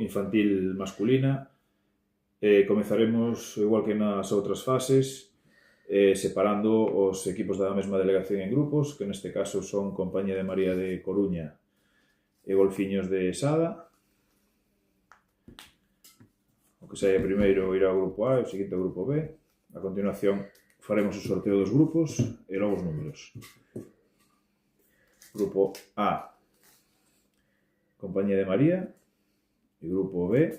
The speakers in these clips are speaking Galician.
infantil masculina. Comezaremos, igual que nas outras fases, separando os equipos da mesma delegación en grupos, que neste caso son Compañía de María de Coruña e Golfiños de Sada. O que saia primeiro irá ao grupo A e o seguinte ao grupo B. A continuación faremos o sorteo dos grupos e logo os números. Grupo A, Compañía de María, e grupo B,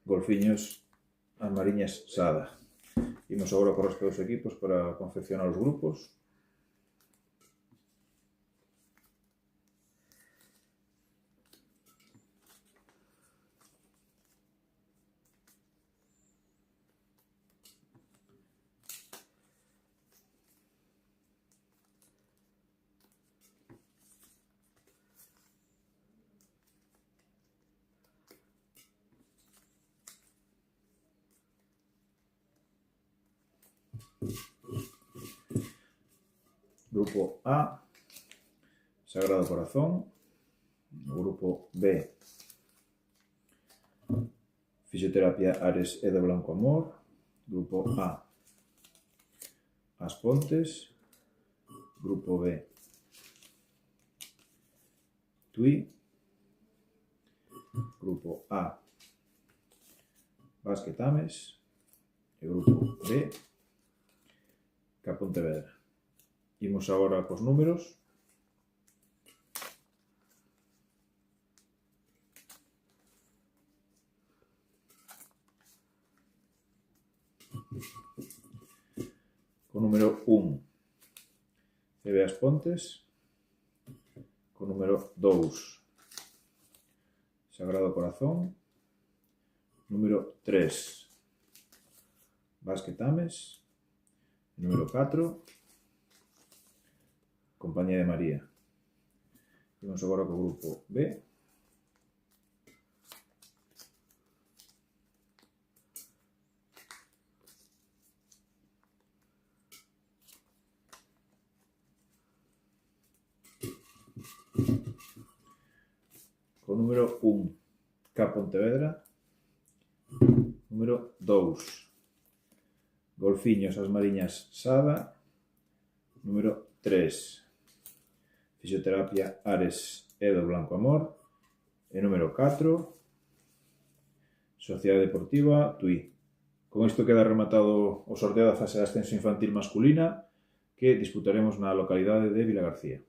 Golfiños as Mariñas Sada. Imos agora co resto dos equipos para confeccionar os grupos. Grupo A, Sagrado Corazón. Grupo B, Fisioterapia Ares e do Blanco Amor. Grupo A, As Pontes. Grupo B, Tui. Grupo A, Básquet Ames. E grupo B, Ca Pontevedra. Imos agora cos números. Co número 1, CB As Pontes. Co número 2, Sagrado Corazón. Número 3, Básquet Ames. Número 4, Compañía de María. Imos agora co grupo B. Co número 1, Ca Pontevedra. Número 2, Golfiños as Mariñas Sada. Número 3, Fisioterapia Ares e do Blanco Amor. E número 4, Sociedade Deportiva Tui. Con isto queda rematado o sorteo da fase de ascenso infantil masculina que disputaremos na localidade de Vilagarcía.